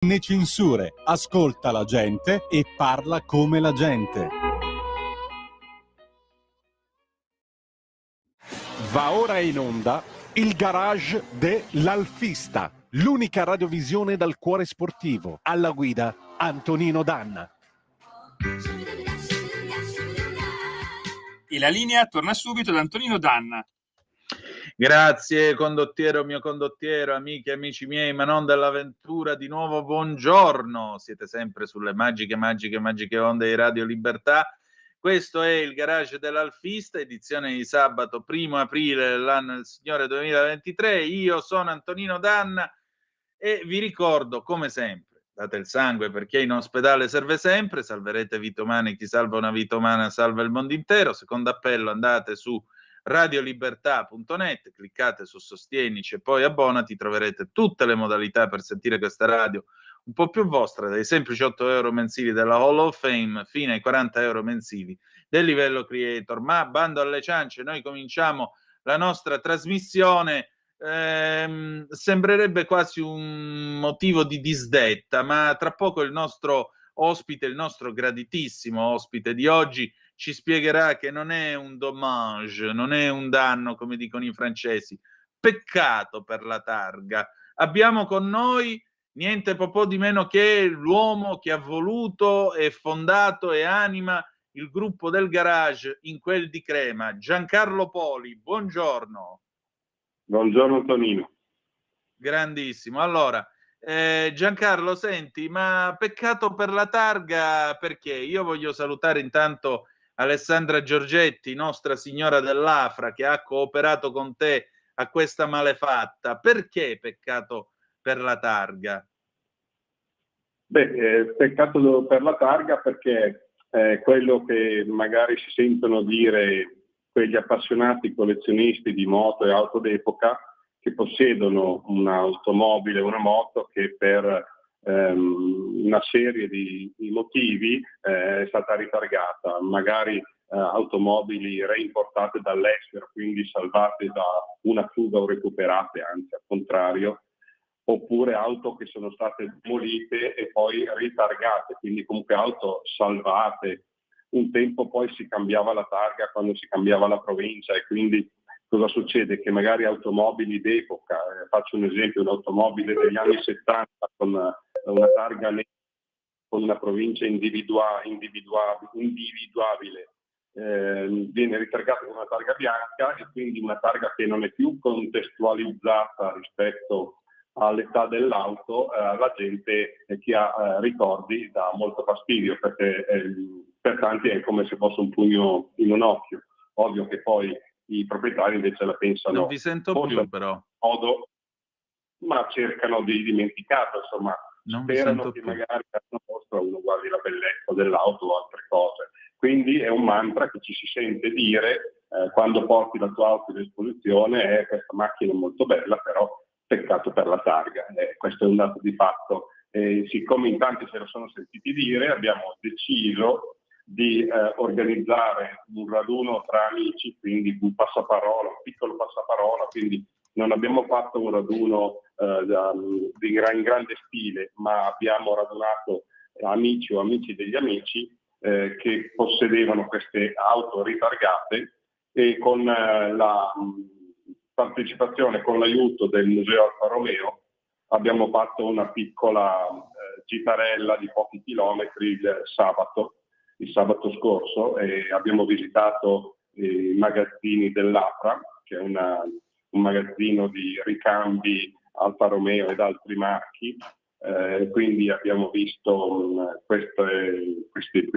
Né censure, ascolta la gente e parla come la gente. Va ora in onda il garage dell'Alfista, l'unica radiovisione dal cuore sportivo. Alla guida Antonino Danna. E la linea torna subito ad Antonino Danna. Grazie condottiero, mio condottiero, amiche e amici miei, ma non dell'avventura, di nuovo buongiorno. Siete sempre sulle magiche onde di Radio Libertà. Questo è il garage dell'Alfista, edizione di sabato 1 aprile dell'anno del Signore 2023. Io sono Antonino Danna e vi ricordo, come sempre, date il sangue perché in ospedale serve sempre, salverete vite umane, chi salva una vita umana salva il mondo intero. Secondo appello, andate su radiolibertà.net, cliccate su Sostienici e poi abbonati, troverete tutte le modalità per sentire questa radio un po' più vostra, dai semplici 8 euro mensili della Hall of Fame fino ai 40 euro mensili del livello creator. Ma bando alle ciance, noi cominciamo la nostra trasmissione. Sembrerebbe quasi un motivo di disdetta, ma tra poco il nostro ospite, il nostro graditissimo ospite di oggi, ci spiegherà che non è un dommage, non è un danno, come dicono i francesi, peccato per la targa. Abbiamo con noi niente po' di meno che l'uomo che ha voluto e fondato e anima il gruppo del garage in quel di Crema, Giancarlo Poli. Buongiorno. Buongiorno Tonino. Grandissimo. Allora, Giancarlo, senti, ma peccato per la targa perché? Io voglio salutare intanto Alessandra Giorgetti, Nostra Signora dell'Afra, che ha cooperato con te a questa malefatta. Perché peccato per la targa? Peccato per la targa perché quello che magari si sentono dire quegli appassionati collezionisti di moto e auto d'epoca che possiedono un'automobile, una moto che per una serie di motivi è stata ritargata, magari automobili reimportate dall'estero, quindi salvate da una fuga o recuperate, anzi al contrario, oppure auto che sono state demolite e poi ritargate, quindi comunque auto salvate. Un tempo poi si cambiava la targa quando si cambiava la provincia e quindi cosa succede? Che magari automobili d'epoca, faccio un esempio, un'automobile degli anni 70 con una targa con una provincia individuabile, viene ritargata con una targa bianca e quindi una targa che non è più contestualizzata rispetto all'età dell'auto, la gente chi ha ricordi dà molto fastidio perché per tanti è come se fosse un pugno in un occhio. Ovvio che poi i proprietari invece la pensano. Non vi sento più però. Modo, ma cercano di dimenticarlo, insomma, non sperano che più. magari alla mostra uno guardi la bellezza dell'auto o altre cose. Quindi è un mantra che ci si sente dire quando porti la tua auto in esposizione, questa macchina è molto bella, però peccato per la targa. Questo è un dato di fatto. Siccome in tanti se lo sono sentiti dire, abbiamo deciso di organizzare un raduno tra amici, quindi un passaparola, un piccolo passaparola, quindi non abbiamo fatto un raduno in grande stile, ma abbiamo radunato amici o amici degli amici che possedevano queste auto ritargate e con la partecipazione, con l'aiuto del Museo Alfa Romeo, abbiamo fatto una piccola gitarella di pochi chilometri il sabato scorso e abbiamo visitato i magazzini dell'Afra, che è un magazzino di ricambi Alfa Romeo ed altri marchi, quindi abbiamo visto questi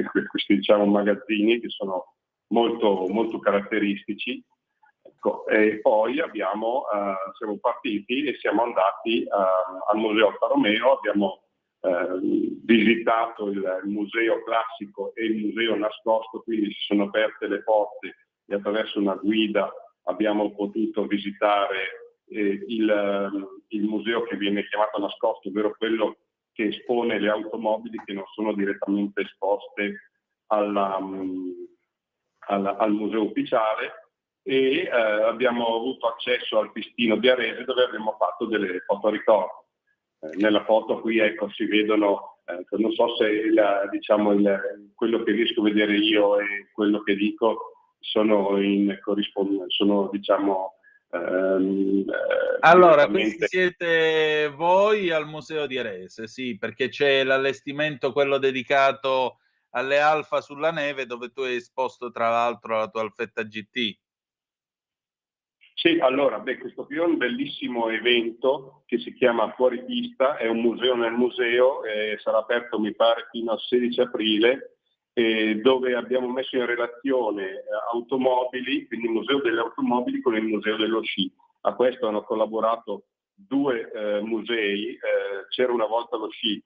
diciamo magazzini che sono molto, molto caratteristici. Ecco, e poi siamo partiti e siamo andati al Museo Alfa Romeo, abbiamo visitato il museo classico e il museo nascosto, quindi si sono aperte le porte e attraverso una guida abbiamo potuto visitare il museo che viene chiamato nascosto, ovvero quello che espone le automobili che non sono direttamente esposte al museo ufficiale, e abbiamo avuto accesso al pistino di Arese dove abbiamo fatto delle fotoricordo. Nella foto qui, ecco, si vedono, non so se quello che riesco a vedere io e quello che dico sono in corrispondenza, sono, diciamo, allora, questi siete voi al Museo di Arese, sì, perché c'è l'allestimento, quello dedicato alle Alfa sulla neve, dove tu hai esposto tra l'altro la tua Alfetta GT. Sì, allora, questo qui è un bellissimo evento che si chiama Fuori Pista, è un museo nel museo, sarà aperto mi pare fino al 16 aprile, dove abbiamo messo in relazione automobili, quindi il Museo delle Automobili con il Museo dello Sci. A questo hanno collaborato due musei, c'era una volta lo Sci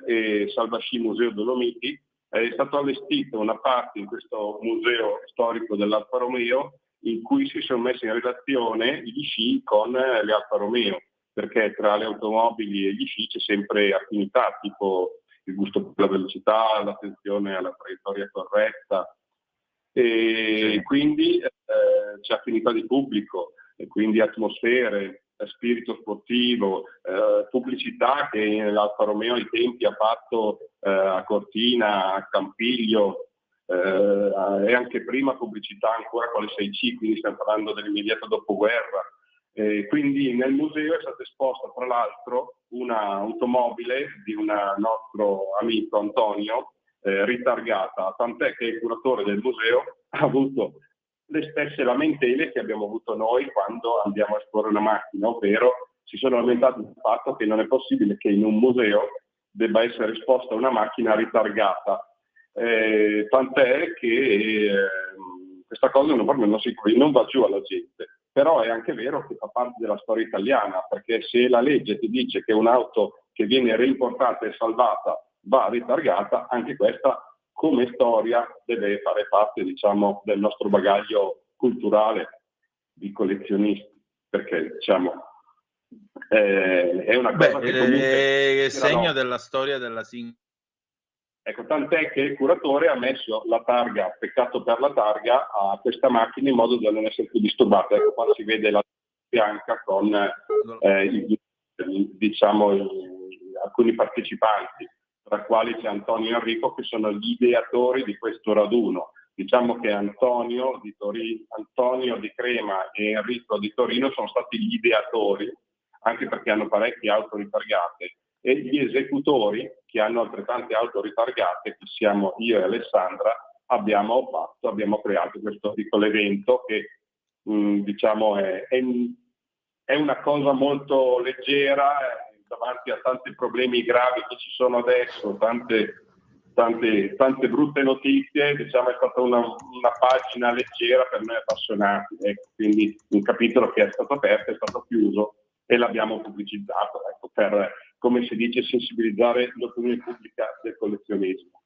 e Salvasci Museo Dolomiti. È stato allestito una parte in questo museo storico dell'Alfa Romeo in cui si sono messi in relazione gli sci con le Alfa Romeo, perché tra le automobili e gli sci c'è sempre affinità, tipo il gusto per la velocità, l'attenzione alla traiettoria corretta, e sì. Quindi c'è affinità di pubblico, e quindi atmosfere, spirito sportivo, pubblicità che l'Alfa Romeo ai tempi ha fatto a Cortina, a Campiglio, e anche prima pubblicità ancora con le 6C, quindi stiamo parlando dell'immediato dopoguerra. Quindi nel museo è stata esposta tra l'altro un'automobile di un nostro amico Antonio, ritargata, tant'è che il curatore del museo ha avuto le stesse lamentele che abbiamo avuto noi quando andiamo a esporre una macchina, ovvero si sono lamentati del fatto che non è possibile che in un museo debba essere esposta una macchina ritargata. Tant'è che questa cosa non va giù alla gente, però è anche vero che fa parte della storia italiana, perché se la legge ti dice che un'auto che viene rimportata e salvata va ritargata, anche questa come storia deve fare parte, diciamo, del nostro bagaglio culturale di collezionisti, perché diciamo è una cosa che comunque è segno della storia della singola. Ecco, tant'è che il curatore ha messo la targa, peccato per la targa, a questa macchina in modo da non essere più disturbata. Ecco, qua si vede la bianca con alcuni partecipanti, tra i quali c'è Antonio e Enrico, che sono gli ideatori di questo raduno. Diciamo che Antonio di Crema e Enrico di Torino sono stati gli ideatori, anche perché hanno parecchie auto ritargate, e gli esecutori, che hanno altrettante auto ritargate, che siamo io e Alessandra, abbiamo creato questo piccolo evento che diciamo è una cosa molto leggera davanti a tanti problemi gravi che ci sono adesso, tante brutte notizie. Diciamo è stata una pagina leggera per noi appassionati, ecco, quindi un capitolo che è stato aperto, è stato chiuso e l'abbiamo pubblicizzato, ecco, per, come si dice, sensibilizzare l'opinione pubblica del collezionismo.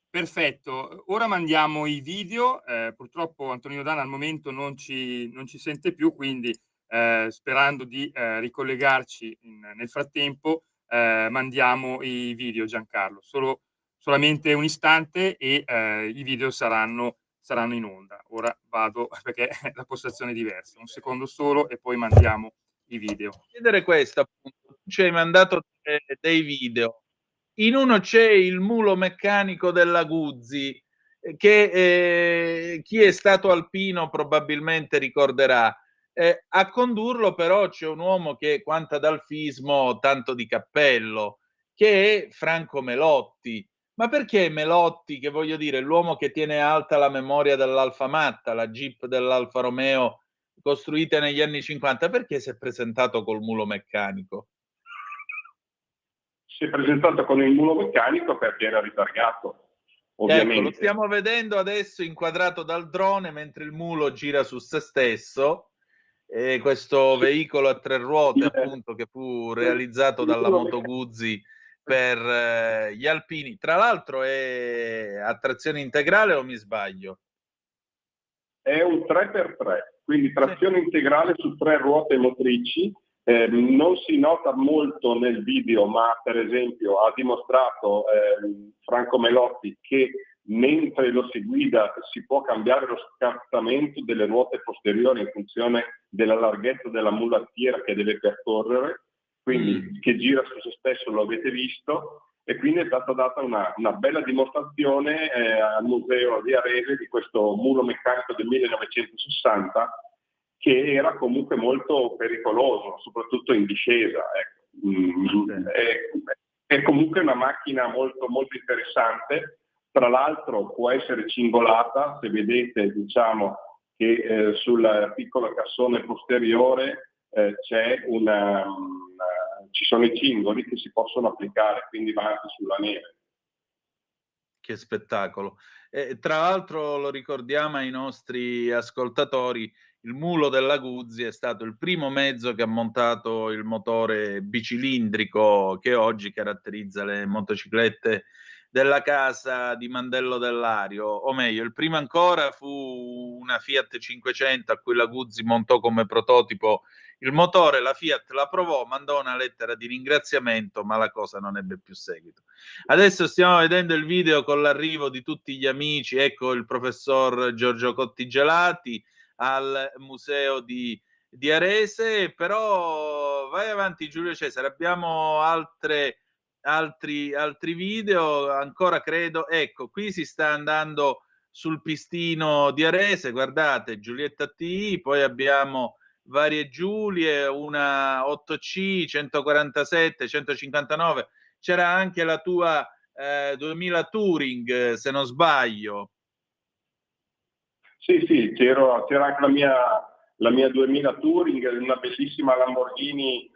Perfetto, ora mandiamo i video, purtroppo Antonino Danna al momento non ci sente più, quindi sperando di ricollegarci nel frattempo, mandiamo i video, Giancarlo, solamente un istante e i video saranno in onda. Ora vado perché la postazione è diversa, un secondo solo e poi mandiamo i video. Chiedere questo, appunto, ci hai mandato dei video. In uno c'è il mulo meccanico della Guzzi, che chi è stato alpino probabilmente ricorderà. A condurlo però c'è un uomo che quanto ad alfismo tanto di cappello, che è Franco Melotti. Ma perché Melotti, che voglio dire, l'uomo che tiene alta la memoria dell'Alfa Matta, la Jeep dell'Alfa Romeo costruite negli anni 50, perché si è presentato col mulo meccanico? Si è presentato con il mulo meccanico perché era ritargato, ovviamente. Ecco, lo stiamo vedendo adesso inquadrato dal drone mentre il mulo gira su se stesso. Questo veicolo a tre ruote, appunto, che fu realizzato dalla Moto Guzzi per gli alpini. Tra l'altro è a trazione integrale o mi sbaglio? È un 3x3, quindi trazione integrale su 3 ruote motrici. Non si nota molto nel video, ma per esempio ha dimostrato Franco Melotti che mentre lo si guida si può cambiare lo scartamento delle ruote posteriori in funzione della larghezza della mulattiera che deve percorrere, quindi che gira su se stesso, lo avete visto, e quindi è stata data una bella dimostrazione al museo di Arese di questo mulo meccanico del 1960 che era comunque molto pericoloso, soprattutto in discesa. Ecco. È comunque una macchina molto, molto interessante. Tra l'altro può essere cingolata, se vedete diciamo che sul piccolo cassone posteriore ci sono i cingoli che si possono applicare, quindi va anche sulla neve. Che spettacolo. Tra l'altro lo ricordiamo ai nostri ascoltatori, il mulo della Guzzi è stato il primo mezzo che ha montato il motore bicilindrico che oggi caratterizza le motociclette della casa di Mandello Dell'Ario, o meglio, il primo ancora fu una Fiat 500 a cui la Guzzi montò come prototipo il motore, la Fiat la provò, mandò una lettera di ringraziamento, ma la cosa non ebbe più seguito. Adesso stiamo vedendo il video con l'arrivo di tutti gli amici, ecco il professor Giorgio Cottigelati al museo di Arese, però vai avanti Giulio Cesare, abbiamo altri video, ancora credo, ecco, qui si sta andando sul pistino di Arese, guardate, Giulietta TI, poi abbiamo varie Giulie, una 8C, 147, 159, c'era anche la tua 2000 Touring, se non sbaglio. Sì, c'era anche la mia 2000 Touring, una bellissima Lamborghini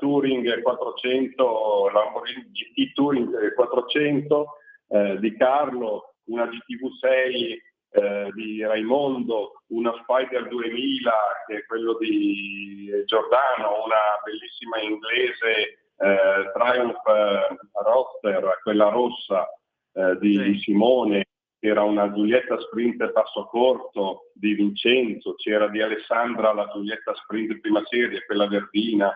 Touring 400, Lamborghini GT Touring 400 di Carlo, una GTV6 di Raimondo, una Spider 2000 che è quello di Giordano, una bellissima inglese Triumph Roadster, quella rossa di Simone, c'era una Giulietta Sprint passo corto di Vincenzo, c'era di Alessandra la Giulietta Sprint prima serie, quella verdina,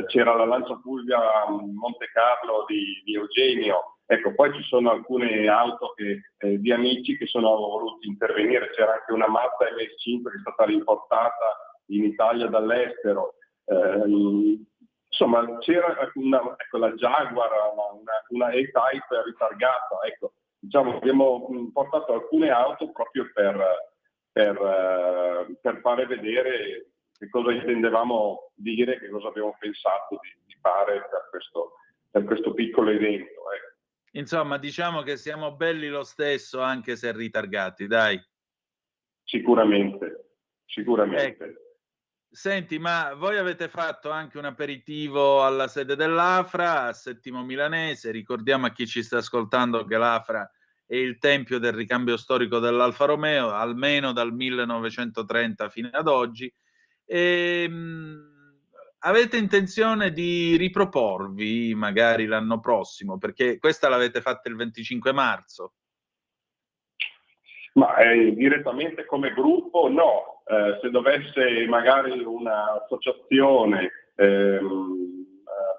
c'era la Lancia Fulvia Monte Carlo di Eugenio. Ecco, poi ci sono alcune auto di amici che sono voluti intervenire, c'era anche una Mazda MS5 che è stata rimportata in Italia dall'estero. Insomma, c'era la Jaguar, una E-Type ritargata. Ecco, diciamo, abbiamo portato alcune auto proprio per fare vedere che cosa intendevamo dire, che cosa abbiamo pensato di fare per questo piccolo evento. Ecco. Insomma, diciamo che siamo belli lo stesso, anche se ritargati, dai. Sicuramente. Ecco. Senti, ma voi avete fatto anche un aperitivo alla sede dell'Afra, a Settimo Milanese. Ricordiamo a chi ci sta ascoltando che l'Afra è il tempio del ricambio storico dell'Alfa Romeo, almeno dal 1930 fino ad oggi. Avete intenzione di riproporvi magari l'anno prossimo? Perché questa l'avete fatta il 25 marzo. Ma direttamente come gruppo no, se dovesse magari un'associazione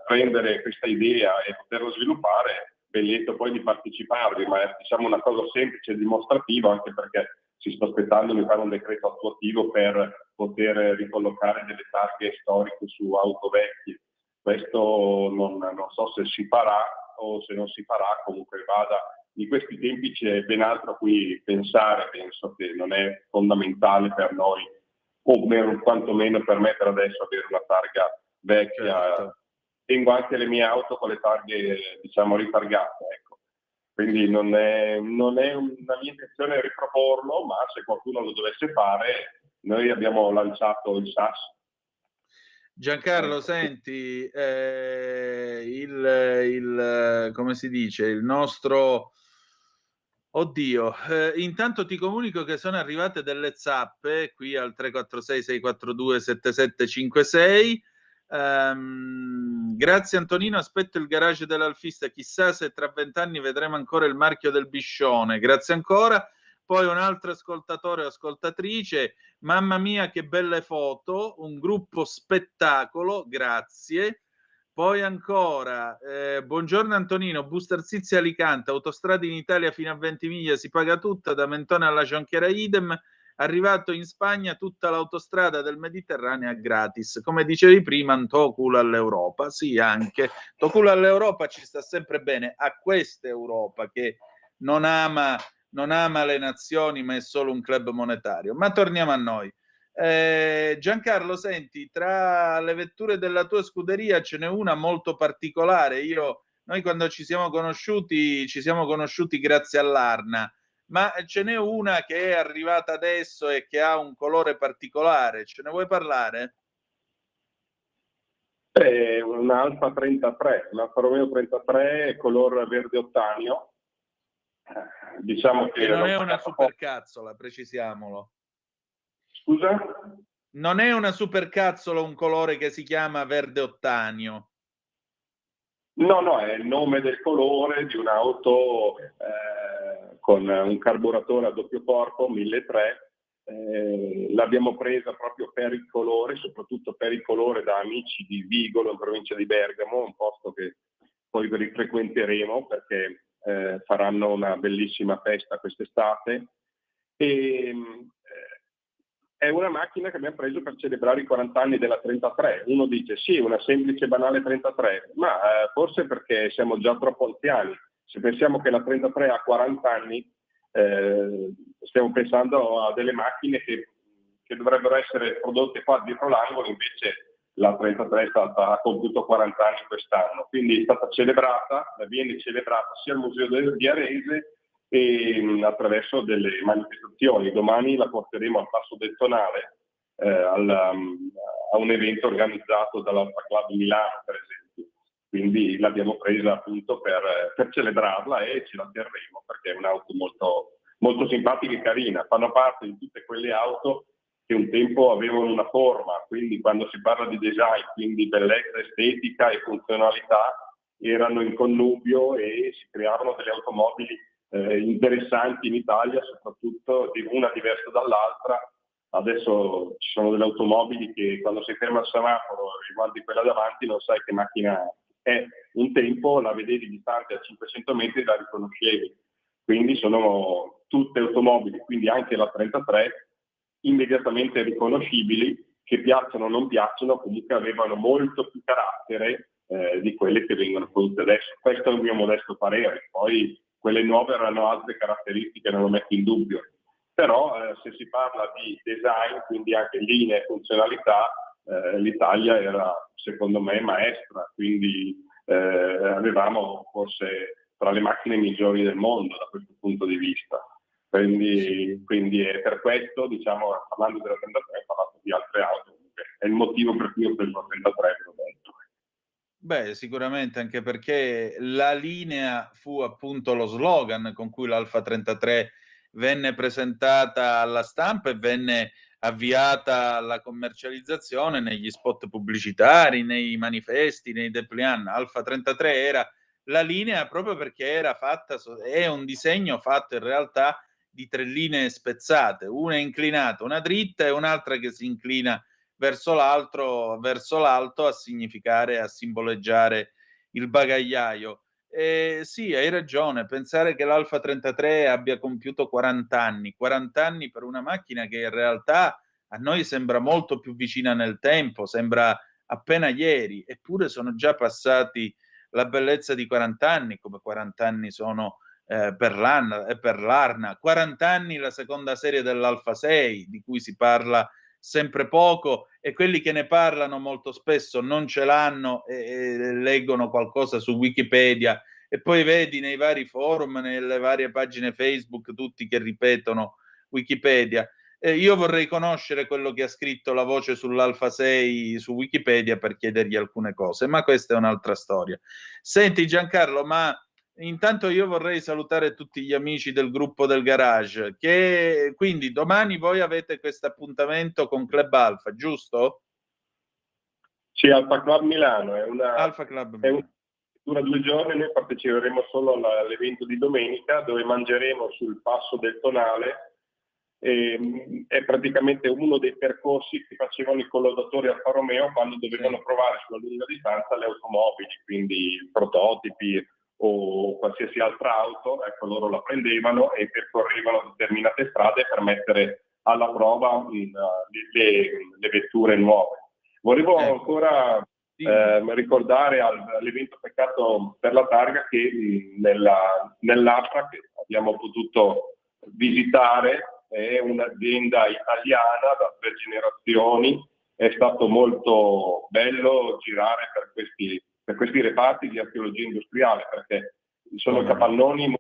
prendere questa idea e poterla sviluppare, ben lieto poi di parteciparvi, ma è diciamo una cosa semplice e dimostrativa, anche perché si sta aspettando di fare un decreto attuativo per poter ricollocare delle targhe storiche su auto vecchie. Questo non so se si farà o se non si farà, comunque vada. In questi tempi c'è ben altro a cui pensare, penso che non è fondamentale per noi, o quantomeno per me per adesso avere una targa vecchia. Certo. Tengo anche le mie auto con le targhe, diciamo, ritargate, ecco. Quindi non è una mia intenzione riproporlo, ma se qualcuno lo dovesse fare, noi abbiamo lanciato il SAS. Giancarlo, senti, come si dice, il nostro... Oddio, intanto ti comunico che sono arrivate delle zappe qui al 346-642-7756. Grazie Antonino, aspetto il garage dell'Alfista, chissà se tra 20 anni vedremo ancora il marchio del Biscione. Grazie ancora. Poi un altro ascoltatore o ascoltatrice, mamma mia che belle foto, un gruppo spettacolo, grazie. Poi ancora, buongiorno Antonino, Booster Sizzi Alicante, autostrade in Italia fino a Ventimiglia si paga tutta, da Mentone alla Cianchiera idem, arrivato in Spagna tutta l'autostrada del Mediterraneo gratis. Come dicevi prima, Tocul all'Europa, sì anche, Tocul all'Europa ci sta sempre bene, a questa Europa che non ama le nazioni ma è solo un club monetario. Ma torniamo a noi. Giancarlo, senti, tra le vetture della tua scuderia ce n'è una molto particolare. Noi quando ci siamo conosciuti grazie all'Arna, ma ce n'è una che è arrivata adesso e che ha un colore particolare. Ce ne vuoi parlare? È un Alfa 33, un Alfa Romeo 33 color verde ottanio. Diciamo che non è una supercazzola, precisiamolo. Scusa? Non è una supercazzola un colore che si chiama verde ottanio. No, è il nome del colore di un'auto con un carburatore a doppio corpo 1300. L'abbiamo presa proprio per il colore, soprattutto per il colore, da amici di Vigolo in provincia di Bergamo, un posto che poi frequenteremo perché faranno una bellissima festa quest'estate. È una macchina che abbiamo preso per celebrare i 40 anni della 33. Uno dice sì, una semplice banale 33, ma forse perché siamo già troppo anziani. Se pensiamo che la 33 ha 40 anni, stiamo pensando a delle macchine che dovrebbero essere prodotte qua dietro l'angolo, invece la 33 ha compiuto 40 anni quest'anno. Quindi è stata celebrata, viene celebrata sia al Museo di Arese e attraverso delle manifestazioni. Domani la porteremo al Passo del Tonale a un evento organizzato dall'Alfa Club Milano, per esempio. Quindi l'abbiamo presa appunto per celebrarla e ce la terremo perché è un'auto molto, molto simpatica e carina. Fanno parte di tutte quelle auto che un tempo avevano una forma, quindi quando si parla di design, quindi bellezza, estetica e funzionalità, erano in connubio e si creavano delle automobili interessanti in Italia, soprattutto una diversa dall'altra. Adesso ci sono delle automobili che quando si ferma al semaforo e guardi quella davanti non sai che macchina è. Un tempo la vedevi distante a 500 metri e la riconoscevi. Quindi sono tutte automobili, quindi anche la 33, immediatamente riconoscibili, che piacciono o non piacciono, comunque avevano molto più carattere di quelle che vengono prodotte adesso. Questo è il mio modesto parere. Poi quelle nuove avranno altre caratteristiche, non lo metto in dubbio. Però se si parla di design, quindi anche linee e funzionalità, l'Italia era secondo me maestra, quindi avevamo forse tra le macchine migliori del mondo da questo punto di vista. Quindi è per questo, diciamo, parlando della 33, ho parlato di altre auto, è il motivo per cui ho preso la 33, l'ho detto. Beh, sicuramente, anche perché la linea fu appunto lo slogan con cui l'Alfa 33 venne presentata alla stampa e venne avviata alla commercializzazione negli spot pubblicitari, nei manifesti, nei dépliant. Alfa 33 era la linea proprio perché era fatta, è un disegno fatto in realtà di 3 linee spezzate, una inclinata, una dritta e un'altra che si inclina verso l'alto a significare, a simboleggiare il bagagliaio. Sì, hai ragione, pensare che l'Alfa 33 abbia compiuto 40 anni per una macchina che in realtà a noi sembra molto più vicina nel tempo, sembra appena ieri, eppure sono già passati la bellezza di 40 anni, come 40 anni sono per l'Arna, 40 anni la seconda serie dell'Alfa 6, di cui si parla sempre poco, e quelli che ne parlano molto spesso non ce l'hanno e leggono qualcosa su Wikipedia e poi vedi nei vari forum, nelle varie pagine Facebook, tutti che ripetono Wikipedia. Io vorrei conoscere quello che ha scritto la voce sull'Alfa 6 su Wikipedia per chiedergli alcune cose, ma questa è un'altra storia. Senti Giancarlo, ma intanto io vorrei salutare tutti gli amici del gruppo del garage, che quindi domani voi avete questo appuntamento con Club Alfa, giusto? Sì, Alfa Club Milano Alfa Club Milano. Dura 2 giorni, noi parteciperemo solo all'evento di domenica dove mangeremo sul Passo del Tonale è praticamente uno dei percorsi che facevano i collaudatori Alfa Romeo quando dovevano provare sulla lunga distanza le automobili, quindi prototipi o qualsiasi altra auto, ecco, loro la prendevano e percorrevano determinate strade per mettere alla prova le vetture nuove. Volevo ancora ricordare all'evento Peccato per la Targa che nell'APRA che abbiamo potuto visitare è un'azienda italiana da 3 generazioni. È stato molto bello girare per questi reparti di archeologia industriale, perché sono capannoni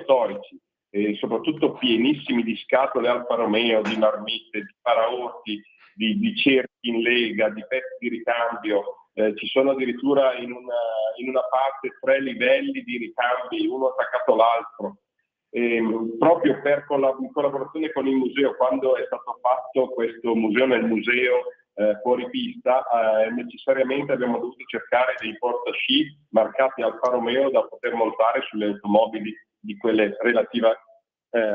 storici e soprattutto pienissimi di scatole Alfa Romeo, di marmitte, di paraurti, di cerchi in lega, di pezzi di ricambio. Ci sono addirittura in una parte 3 livelli di ricambi, uno attaccato all'altro. Proprio in collaborazione con il museo, quando è stato fatto questo museo nel museo fuori pista, necessariamente abbiamo dovuto cercare dei portasci marcati Alfa Romeo da poter montare sulle automobili di quelle relative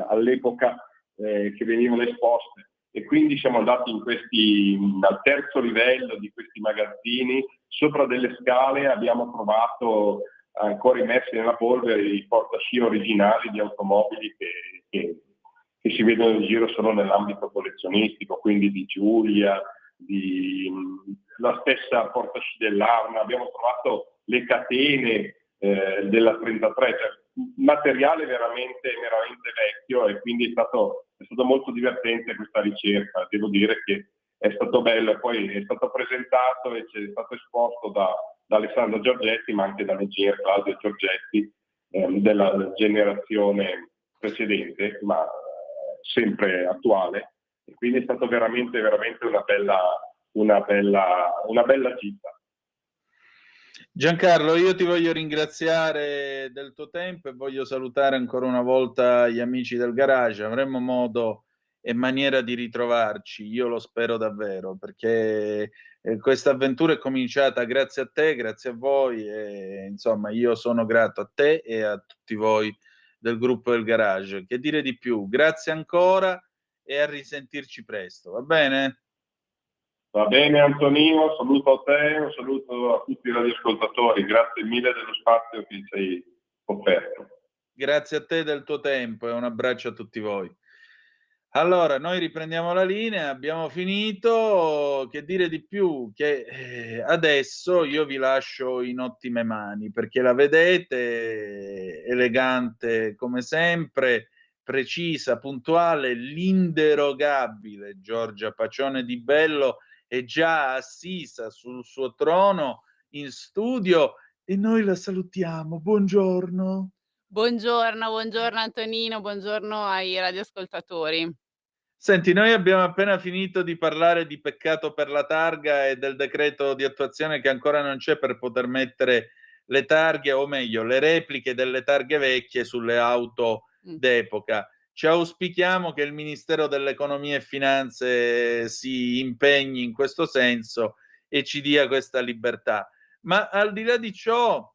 all'epoca che venivano esposte. E quindi siamo andati al terzo livello di questi magazzini, sopra delle scale abbiamo trovato ancora immersi nella polvere i portasci originali di automobili che si vedono in giro solo nell'ambito collezionistico, quindi di Giulia, la stessa portasci dell'Arma. Abbiamo trovato le catene della 33, cioè materiale veramente vecchio, e quindi è stato molto divertente questa ricerca. Devo dire che è stato bello, e poi è stato presentato e è stato esposto da Alessandro Giorgetti, ma anche dall'ingegner Claudio Giorgetti, della generazione precedente, ma sempre attuale, e quindi è stato veramente una bella gita. Giancarlo, io ti voglio ringraziare del tuo tempo e voglio salutare ancora una volta gli amici del garage. Avremo modo e maniera di ritrovarci, io lo spero davvero, perché questa avventura è cominciata grazie a te, grazie a voi, e insomma io sono grato a te e a tutti voi del gruppo del garage. Che dire di più? Grazie ancora e a risentirci presto, va bene? Va bene Antonino, saluto a te, un saluto a tutti i radioascoltatori, grazie mille dello spazio che ci hai offerto. Grazie a te del tuo tempo e un abbraccio a tutti voi. Allora, noi riprendiamo la linea, abbiamo finito. Che dire di più? Che adesso io vi lascio in ottime mani, perché la vedete, elegante come sempre, precisa, puntuale, l'inderogabile Giorgia Pacione di Bello è già assisa sul suo trono in studio e noi la salutiamo. Buongiorno. Buongiorno Antonino, buongiorno ai radioascoltatori. Senti, noi abbiamo appena finito di parlare di Peccato per la Targa e del decreto di attuazione che ancora non c'è per poter mettere le targhe, o meglio, le repliche delle targhe vecchie sulle auto d'epoca. Ci auspichiamo che il Ministero dell'Economia e Finanze si impegni in questo senso e ci dia questa libertà. Ma al di là di ciò,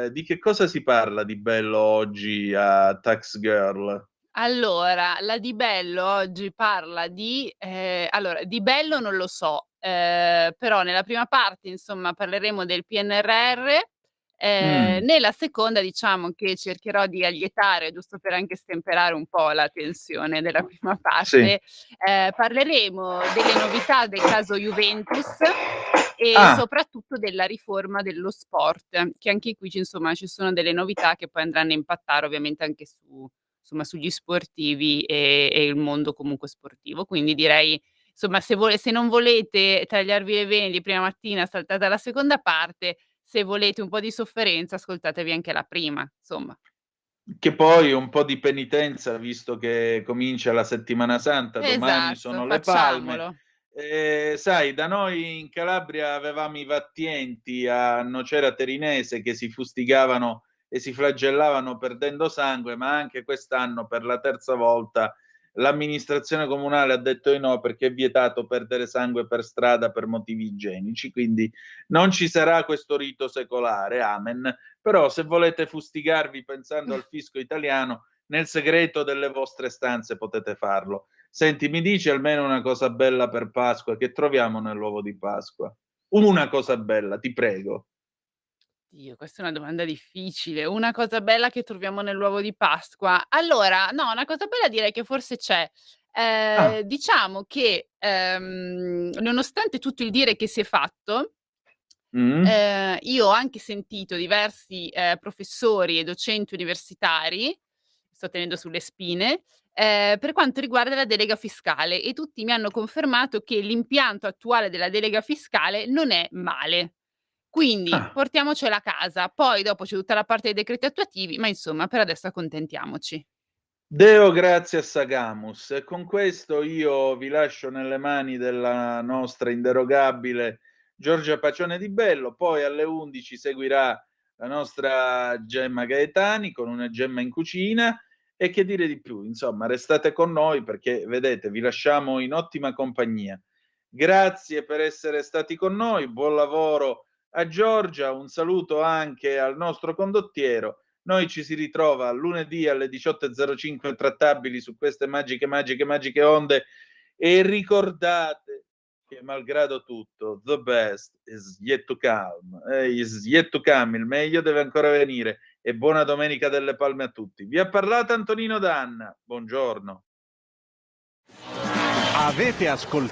di che cosa si parla di bello oggi a Tax Girl? Allora, la Di Bello oggi parla di di bello non lo so, però nella prima parte, insomma, parleremo del PNRR, nella seconda diciamo che cercherò di allietare, giusto per anche stemperare un po' la tensione della prima parte, parleremo delle novità del caso Juventus e soprattutto della riforma dello sport, che anche qui ci sono delle novità che poi andranno a impattare ovviamente anche sugli sportivi e il mondo comunque sportivo. Quindi direi, insomma, se non volete tagliarvi le vene di prima mattina, saltate alla seconda parte, se volete un po' di sofferenza, ascoltatevi anche la prima, insomma. Che poi un po' di penitenza, visto che comincia la settimana santa, domani Esatto, sono le palme. facciamolo. Sai, da noi in Calabria avevamo i vattienti a Nocera Terinese che si fustigavano e si flagellavano perdendo sangue, ma anche quest'anno per la terza volta l'amministrazione comunale ha detto di no perché è vietato perdere sangue per strada per motivi igienici, quindi non ci sarà questo rito secolare, amen. Però se volete fustigarvi pensando al fisco italiano, nel segreto delle vostre stanze potete farlo. Senti, mi dici almeno una cosa bella per Pasqua che troviamo nell'uovo di Pasqua? Una cosa bella, ti prego. Dio, questa è una domanda difficile. Una cosa bella che troviamo nell'uovo di Pasqua. Allora, no, una cosa bella direi che forse c'è. Ah, Diciamo che, nonostante tutto il dire che si è fatto, io ho anche sentito diversi, professori e docenti universitari, sto tenendo sulle spine, per quanto riguarda la delega fiscale, e tutti mi hanno confermato che l'impianto attuale della delega fiscale non è male. Quindi ah. portiamocela a casa, poi dopo c'è tutta la parte dei decreti attuativi, ma insomma per adesso accontentiamoci. Deo grazie a Sagamus. E con questo io vi lascio nelle mani della nostra inderogabile Giorgia Pacione di Bello, poi alle 11 seguirà la nostra Gemma Gaetani con una Gemma in cucina e che dire di più, insomma, restate con noi perché vedete, vi lasciamo in ottima compagnia. Grazie per essere stati con noi, buon lavoro a Giorgia, un saluto anche al nostro condottiero. Noi ci si ritrova lunedì alle 18.05 trattabili su queste magiche onde e ricordate che malgrado tutto the best is yet to come, is yet to come, il meglio deve ancora venire e buona Domenica delle Palme a tutti. Vi ha parlato Antonino Danna, buongiorno. Avete ascoltato